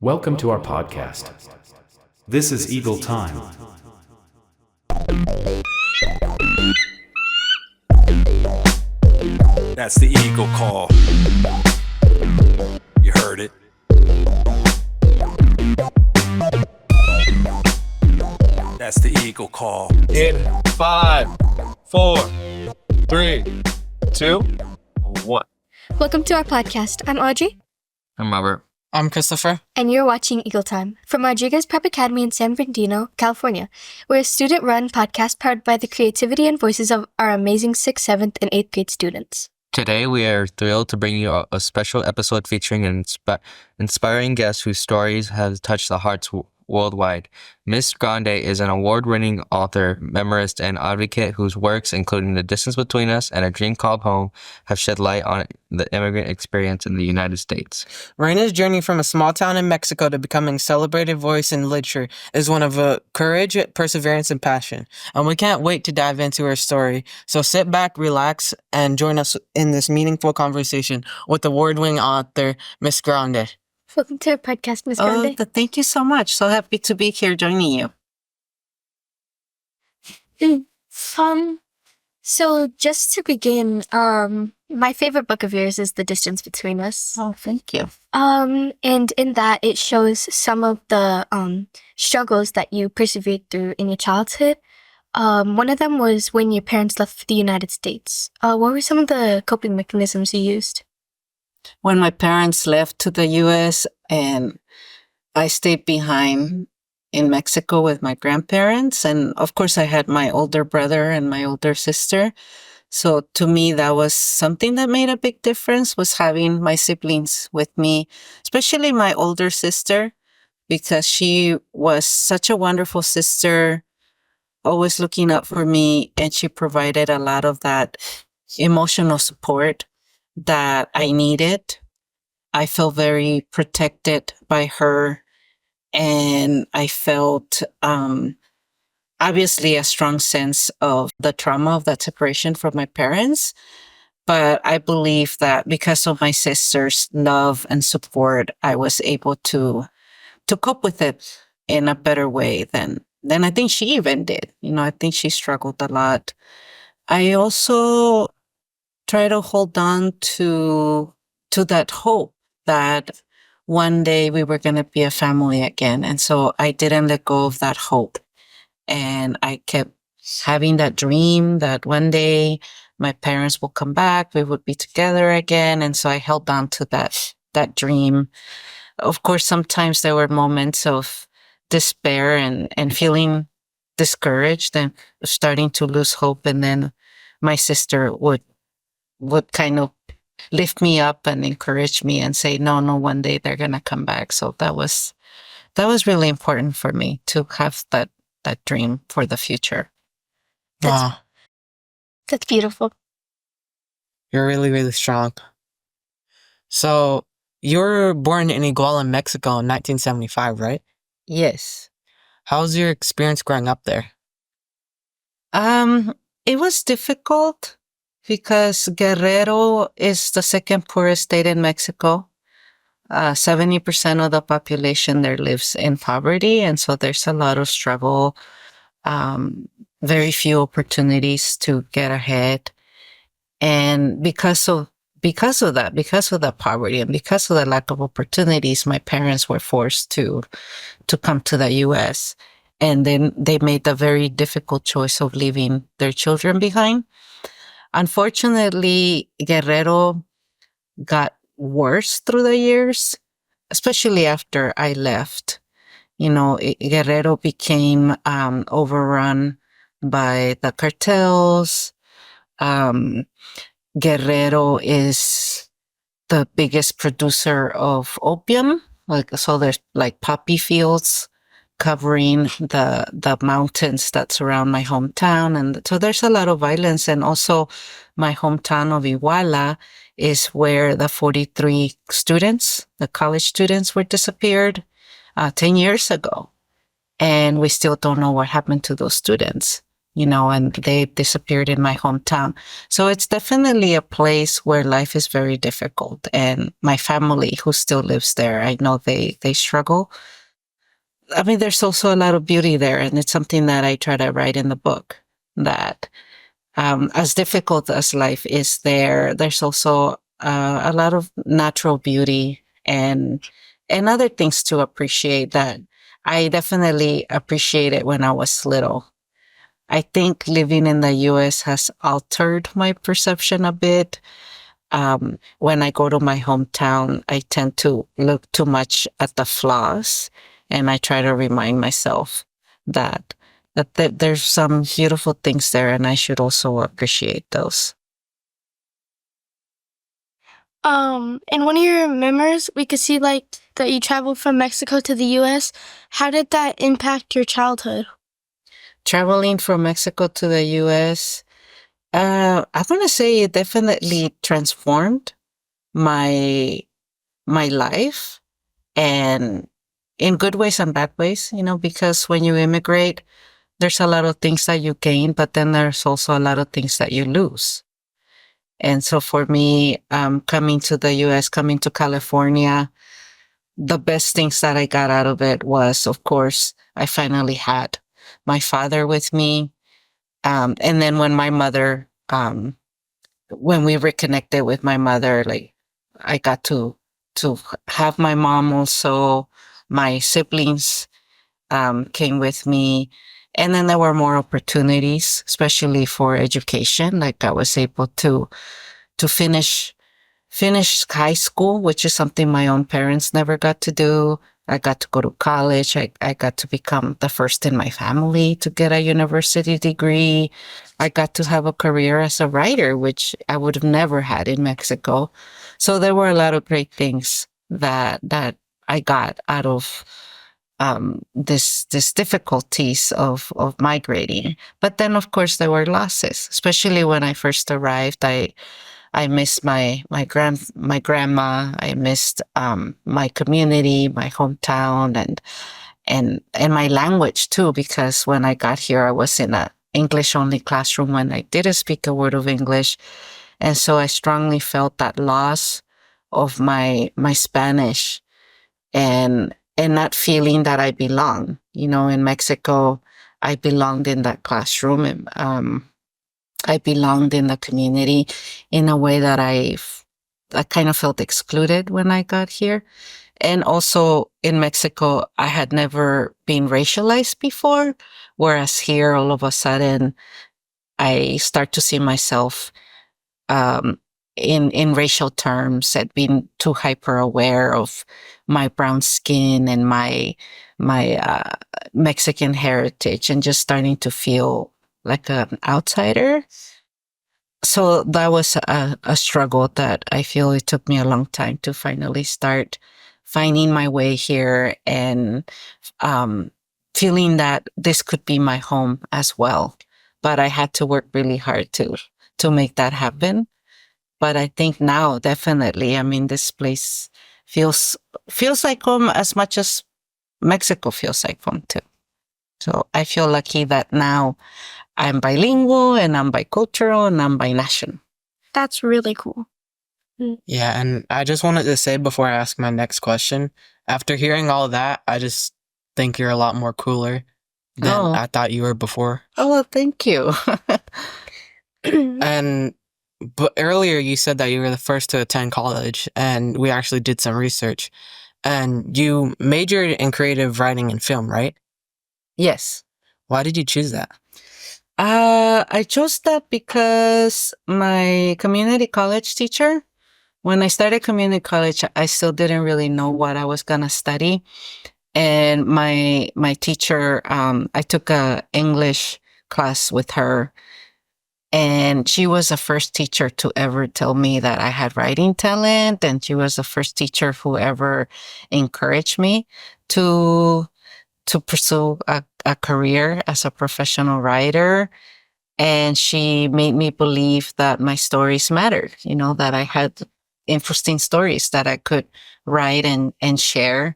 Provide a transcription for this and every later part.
Welcome to our podcast. This is Eagle Time. That's the eagle call. You heard it. That's the eagle call. In 5, 4, 3, 2, 1. Welcome to our podcast. I'm Audrey. I'm Robert. I'm Christopher. And you're watching Eagle Time from Rodriguez Prep Academy in San Bernardino, California. We're a student-run podcast powered by the creativity and voices of our amazing 6th, 7th, and 8th grade students. Today, we are thrilled to bring you a special episode featuring an inspiring guest whose stories have touched the hearts worldwide. Miss Grande is an award-winning author, memoirist, and advocate whose works, including The Distance Between Us and A Dream Called Home, have shed light on the immigrant experience in the United States. Reyna's journey from a small town in Mexico to becoming a celebrated voice in literature is one of courage, perseverance, and passion. And we can't wait to dive into her story. So sit back, relax, and join us in this meaningful conversation with award-winning author, Miss Grande. Welcome to our podcast, Ms. Grande. Thank you so much. So happy to be here joining you. So just to begin, my favorite book of yours is The Distance Between Us. Oh, thank you. And in that, it shows some of the struggles that you persevered through in your childhood. One of them was when your parents left the United States. What were some of the coping mechanisms you used? When my parents left to the U.S. and I stayed behind in Mexico with my grandparents. And of course, I had my older brother and my older sister. So to me, that was something that made a big difference, was having my siblings with me, especially my older sister, because she was such a wonderful sister, always looking up for me. And she provided a lot of that emotional support that I needed. I felt very protected by her, and I felt obviously a strong sense of the trauma of that separation from my parents. But I believe that because of my sister's love and support, I was able to cope with it in a better way than I think she even did. I think she struggled a lot. I also try to hold on to that hope that one day we were going to be a family again. And so I didn't let go of that hope. And I kept having that dream that one day my parents will come back, we would be together again. And so I held on to that dream. Of course, sometimes there were moments of despair and feeling discouraged and starting to lose hope. And then my sister would kind of lift me up and encourage me and say, no, one day they're going to come back. So that was really important for me to have that dream for the future. Wow. That's beautiful. You're really, really strong. So you were born in Iguala, Mexico in 1975, right? Yes. How was your experience growing up there? It was difficult because Guerrero is the second poorest state in Mexico. 70% of the population there lives in poverty. And so there's a lot of struggle, very few opportunities to get ahead. And because of that poverty and because of the lack of opportunities, my parents were forced to come to the U.S. And then they made the very difficult choice of leaving their children behind. Unfortunately, Guerrero got worse through the years, especially after I left. Guerrero became overrun by the cartels. Guerrero is the biggest producer of opium. So there's poppy fields covering the mountains that surround my hometown. And so there's a lot of violence. And also my hometown of Iguala is where the 43 students, the college students, were disappeared 10 years ago. And we still don't know what happened to those students. and they disappeared in my hometown. So it's definitely a place where life is very difficult. And my family who still lives there, I know they struggle. I mean, there's also a lot of beauty there. And it's something that I try to write in the book, that as difficult as life is there, there's also a lot of natural beauty and other things to appreciate that I definitely appreciated when I was little. I think living in the US has altered my perception a bit. When I go to my hometown, I tend to look too much at the flaws, and I try to remind myself that there's some beautiful things there, and I should also appreciate those. In one of your memoirs, we could see like that you traveled from Mexico to the U.S. How did that impact your childhood? Traveling from Mexico to the US, I'm gonna say it definitely transformed my my life, and in good ways and bad ways, because when you immigrate, there's a lot of things that you gain, but then there's also a lot of things that you lose. And so for me, coming to the US, coming to California, the best things that I got out of it was, of course, I finally had my father with me. And then when we reconnected with my mother, like I got to have my mom also. My siblings came with me. And then there were more opportunities, especially for education. Like I was able to finish high school, which is something my own parents never got to do. I got to go to college. I got to become the first in my family to get a university degree. I got to have a career as a writer, which I would have never had in Mexico. So there were a lot of great things that I got out of this difficulties of migrating. But then, of course, there were losses, especially when I first arrived. I missed my grandma. I missed my community, my hometown, and my language too. Because when I got here, I was in a English only classroom when I didn't speak a word of English, and so I strongly felt that loss of my Spanish and not feeling that I belong. In Mexico, I belonged in that classroom, and I belonged in the community in a way that I kind of felt excluded when I got here. And also in Mexico, I had never been racialized before, whereas here, all of a sudden, I start to see myself in racial terms, at being too hyper aware of my brown skin and my Mexican heritage, and just starting to feel like an outsider. So that was a struggle that I feel it took me a long time to finally start finding my way here, and feeling that this could be my home as well. But I had to work really hard to make that happen. But I think now, definitely, I mean, this place feels like home as much as Mexico feels like home too. So I feel lucky that now I'm bilingual, and I'm bicultural, and I'm binational. That's really cool. Yeah, and I just wanted to say before I ask my next question, after hearing all that, I just think you're a lot more cooler than Oh. I thought you were before. Oh, well, thank you. But earlier you said that you were the first to attend college, and we actually did some research. And you majored in creative writing and film, right? Yes. Why did you choose that? I chose that because my community college teacher, when I started community college, I still didn't really know what I was gonna study. And my teacher, I took a English class with her, and she was the first teacher to ever tell me that I had writing talent, and she was the first teacher who ever encouraged me to pursue a career as a professional writer. And she made me believe that my stories mattered, that I had interesting stories that I could write and share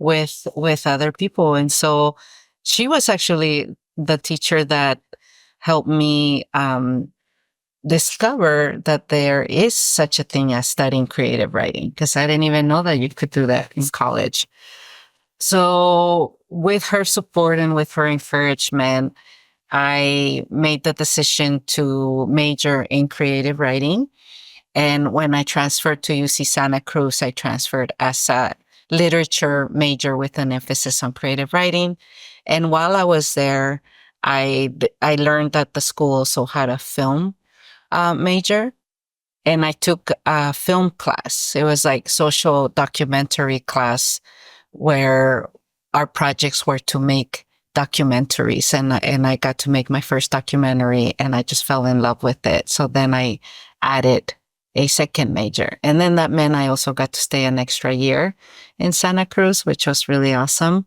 with other people. And so she was actually the teacher that helped me discover that there is such a thing as studying creative writing, because I didn't even know that you could do that in college. So with her support and with her encouragement, I made the decision to major in creative writing. And when I transferred to UC Santa Cruz, I transferred as a literature major with an emphasis on creative writing. And while I was there, I learned that the school also had a film major, and I took a film class. It was like social documentary class where our projects were to make documentaries, and I got to make my first documentary, and I just fell in love with it. So then I added a second major, and then that meant I also got to stay an extra year in Santa Cruz, which was really awesome.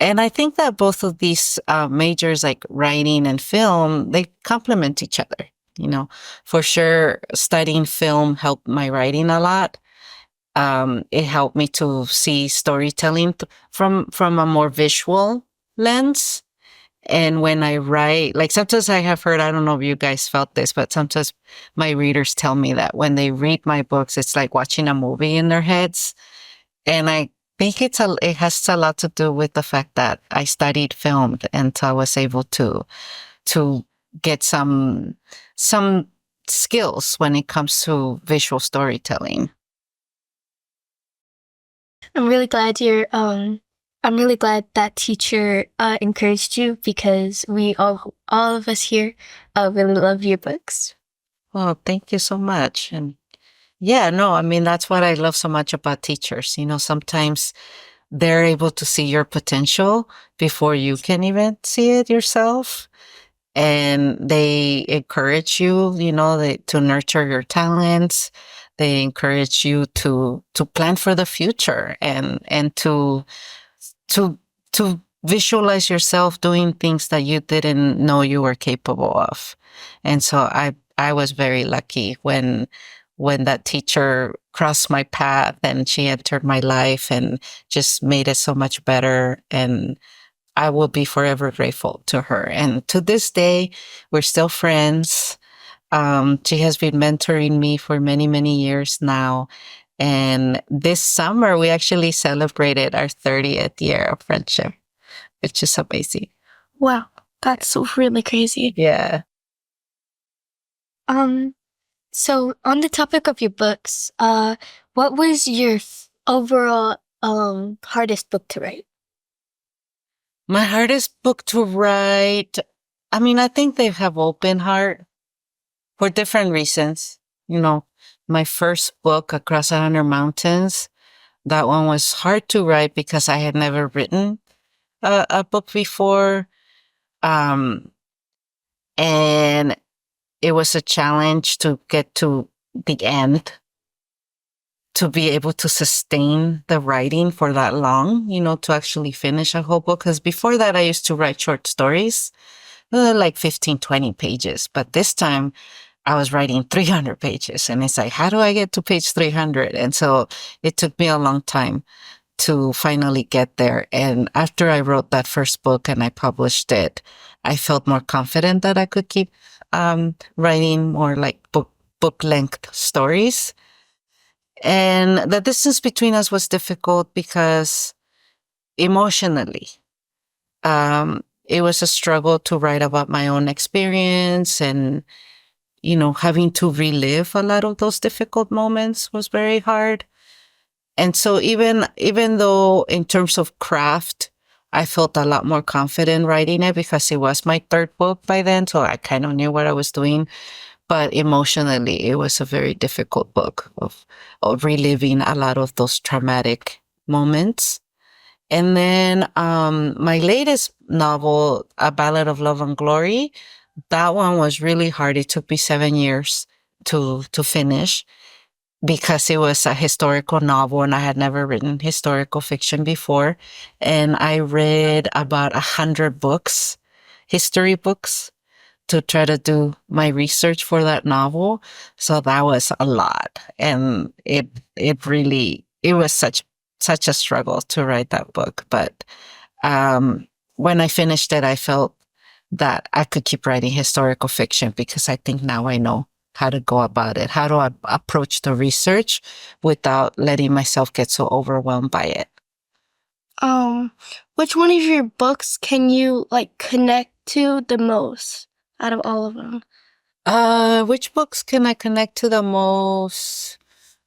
And I think that both of these majors, like writing and film, they complement each other. You know, for sure, studying film helped my writing a lot. It helped me to see storytelling from a more visual lens. And when I write, like sometimes I have heard, I don't know if you guys felt this, but sometimes my readers tell me that when they read my books, it's like watching a movie in their heads. And I think it has a lot to do with the fact that I studied film, and so I was able to get some skills when it comes to visual storytelling. I'm really glad I'm really glad that teacher encouraged you, because we all of us here really love your books. Well, thank you so much. And yeah, no, I mean, that's what I love so much about teachers. You know, sometimes they're able to see your potential before you can even see it yourself. And they encourage you, you know, to nurture your talents. They encourage you to plan for the future and to visualize yourself doing things that you didn't know you were capable of. And so I was very lucky when that teacher crossed my path and she entered my life and just made it so much better. And I will be forever grateful to her. And to this day, we're still friends. She has been mentoring me for many, many years now. And this summer, we actually celebrated our 30th year of friendship, which is amazing. Wow, that's so really crazy. Yeah. So on the topic of your books, what was your overall hardest book to write? My hardest book to write, I mean, I think they have open heart for different reasons. You know, my first book, Across 100 Mountains, that one was hard to write because I had never written a book before. And it was a challenge to get to the end, to be able to sustain the writing for that long, you know, to actually finish a whole book. Because before that, I used to write short stories, like 15, 20 pages. But this time I was writing 300 pages. And it's like, how do I get to page 300? And so it took me a long time to finally get there. And after I wrote that first book and I published it, I felt more confident that I could keep writing more like book length stories. And the distance between us was difficult because emotionally, it was a struggle to write about my own experience, and, you know, having to relive a lot of those difficult moments was very hard. And so even though in terms of craft, I felt a lot more confident writing it because it was my third book by then, so I kind of knew what I was doing. But emotionally, it was a very difficult book of reliving a lot of those traumatic moments. And then my latest novel, A Ballad of Love and Glory, that one was really hard. It took me 7 years to finish because it was a historical novel and I had never written historical fiction before. And I read about 100 books, history books, to try to do my research for that novel. So that was a lot. And it was such a struggle to write that book. But when I finished it, I felt that I could keep writing historical fiction because I think now I know how to go about it, how to approach the research without letting myself get so overwhelmed by it. Which one of your books can you like connect to the most out of all of them? Which books can I connect to the most?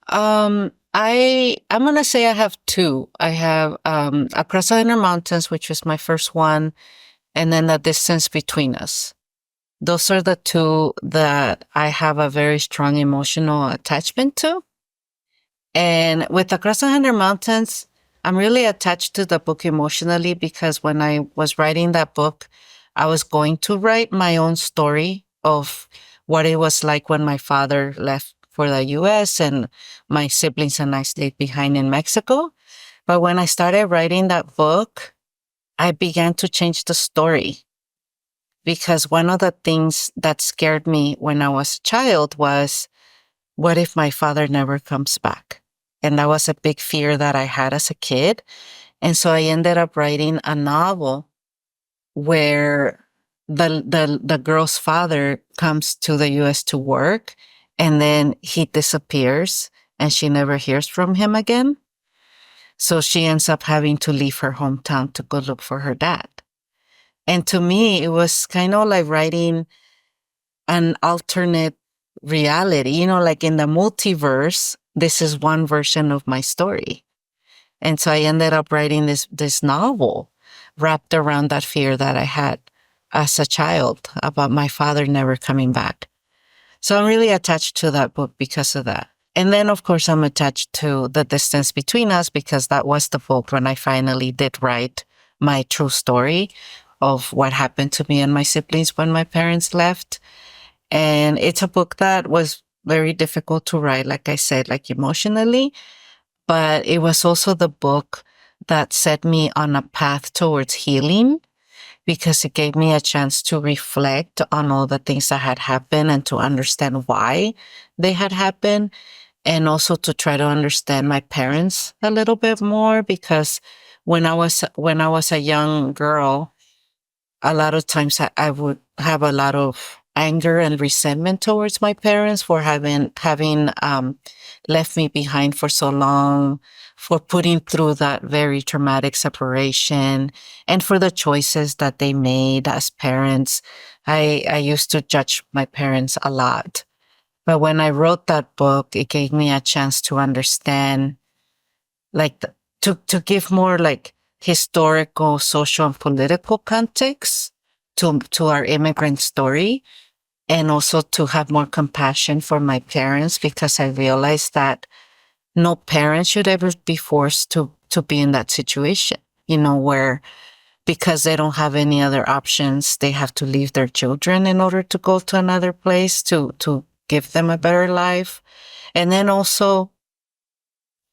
I'm gonna say I have two. I have Across the 100 Mountains, which was my first one, and then The Distance Between Us. Those are the two that I have a very strong emotional attachment to. And with Across the 100 Mountains, I'm really attached to the book emotionally because when I was writing that book, I was going to write my own story of what it was like when my father left for the US and my siblings and I stayed behind in Mexico. But when I started writing that book, I began to change the story because one of the things that scared me when I was a child was, what if my father never comes back? And that was a big fear that I had as a kid. And so I ended up writing a novel where the girl's father comes to the US to work and then he disappears and she never hears from him again. So she ends up having to leave her hometown to go look for her dad. And to me, it was kind of like writing an alternate reality, like in the multiverse, this is one version of my story. And so I ended up writing this novel wrapped around that fear that I had as a child about my father never coming back. So I'm really attached to that book because of that. And then, of course, I'm attached to The Distance Between Us because that was the book when I finally did write my true story of what happened to me and my siblings when my parents left. And it's a book that was very difficult to write, like I said, like emotionally, but it was also the book that set me on a path towards healing because it gave me a chance to reflect on all the things that had happened and to understand why they had happened, and also to try to understand my parents a little bit more because when I was a young girl, a lot of times I would have a lot of anger and resentment towards my parents for having left me behind for so long, for putting through that very traumatic separation, and for the choices that they made as parents. I used to judge my parents a lot. But when I wrote that book, it gave me a chance to understand, like, to give more like historical, social, and political context to our immigrant story, and also to have more compassion for my parents because I realized that no parent should ever be forced to be in that situation, where because they don't have any other options, they have to leave their children in order to go to another place to give them a better life. And then also,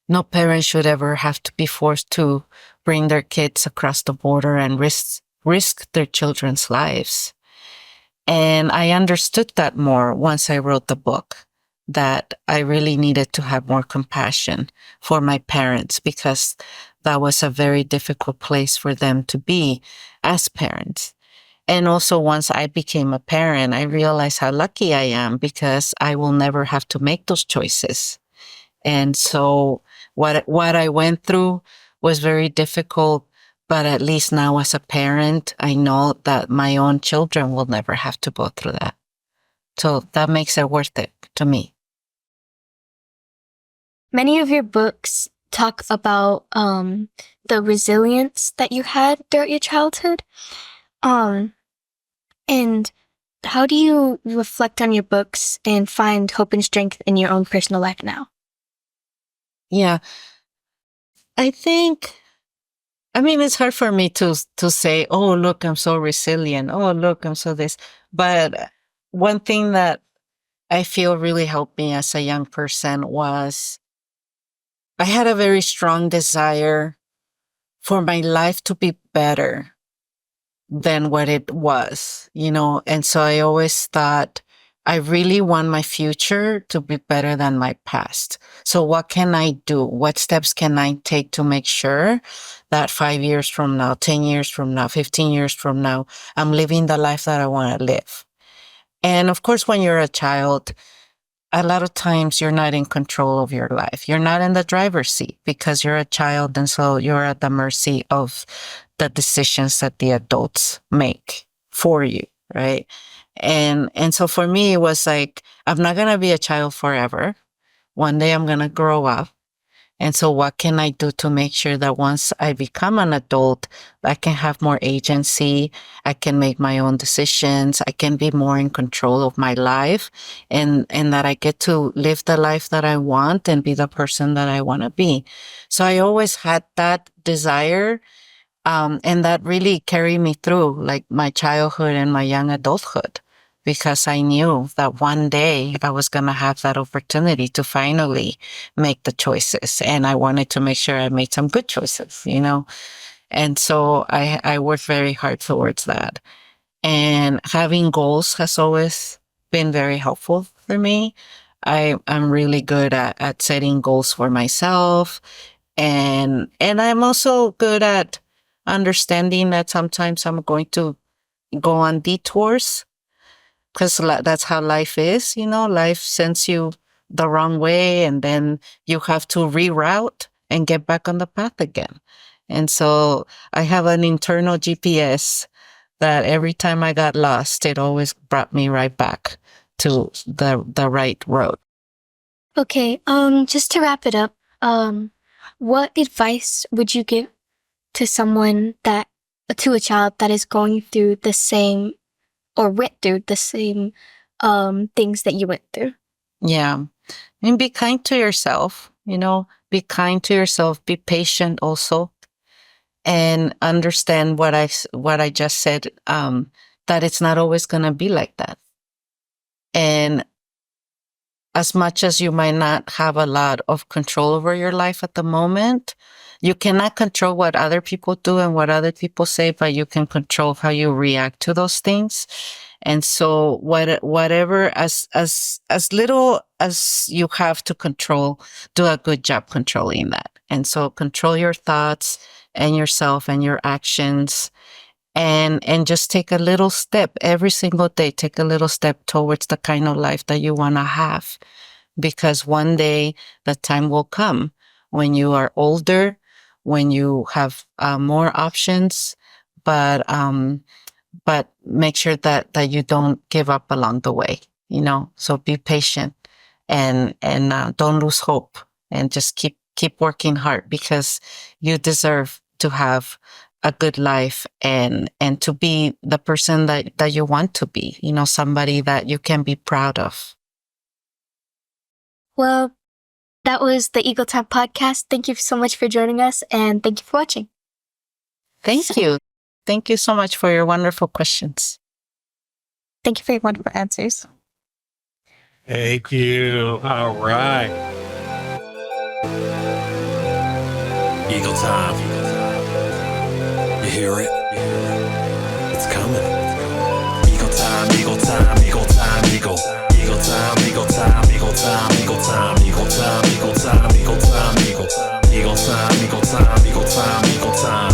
no parent should ever have to be forced to bring their kids across the border and risk their children's lives. And I understood that more once I wrote the book, that I really needed to have more compassion for my parents because that was a very difficult place for them to be as parents. And also once I became a parent, I realized how lucky I am because I will never have to make those choices. And so what I went through was very difficult, but at least now as a parent, I know that my own children will never have to go through that. So that makes it worth it to me. Many of your books talk about the resilience that you had throughout your childhood. And how do you reflect on your books and find hope and strength in your own personal life now? Yeah. I think, it's hard for me to say, oh, look, I'm so resilient. Oh, look, I'm so this. But one thing that I feel really helped me as a young person was I had a very strong desire for my life to be better than what it was, and so I always thought, I really want my future to be better than my past. So what can I do? What steps can I take to make sure that 5 years from now, 10 years from now, 15 years from now, I'm living the life that I want to live? And of course, when you're a child, a lot of times you're not in control of your life. You're not in the driver's seat because you're a child. And so you're at the mercy of the decisions that the adults make for you, right? And so for me, it was like, I'm not going to be a child forever. One day I'm going to grow up. And so what can I do to make sure that once I become an adult, I can have more agency, I can make my own decisions, I can be more in control of my life, and that I get to live the life that I want and be the person that I want to be. So I always had that desire. And that really carried me through like my childhood and my young adulthood, because I knew that one day I was going to have that opportunity to finally make the choices. And I wanted to make sure I made some good choices, you know? And so I worked very hard towards that. And having goals has always been very helpful for me. I'm really good at setting goals for myself. And I'm also good at understanding that sometimes I'm going to go on detours, because that's how life is. You know, life sends you the wrong way, and then you have to reroute and get back on the path again. And so I have an internal GPS that every time I got lost, it always brought me right back to the right road. Okay, just to wrap it up, what advice would you give to to a child that is going through the same or went through the same things that you went through? Yeah. And be kind to yourself, you know, be kind to yourself, be patient also, and understand what I just said, that it's not always going to be like that. And as much as you might not have a lot of control over your life at the moment, you cannot control what other people do and what other people say, but you can control how you react to those things. And so whatever, as little as you have to control, do a good job controlling that. And so control your thoughts and yourself and your actions, and just take a little step every single day. Take a little step towards the kind of life that you want to have, because one day the time will come when you are older, when you have more options, but make sure that you don't give up along the way, you know. So be patient and don't lose hope, and just keep working hard, because you deserve to have a good life and to be the person that you want to be, you know, somebody that you can be proud of. Well, that was the Eagle Time podcast. Thank you so much for joining us, and thank you for watching. Thank you. Thank you so much for your wonderful questions. Thank you for your wonderful answers. Thank you. All right. Eagle time. You hear it? It's coming. Eagle time, eagle time, eagle time, eagle. Eagle time, eagle time, eagle time, eagle time, eagle time, eagle time, eagle time, eagle. Eagle time, eagle time, eagle time, eagle time.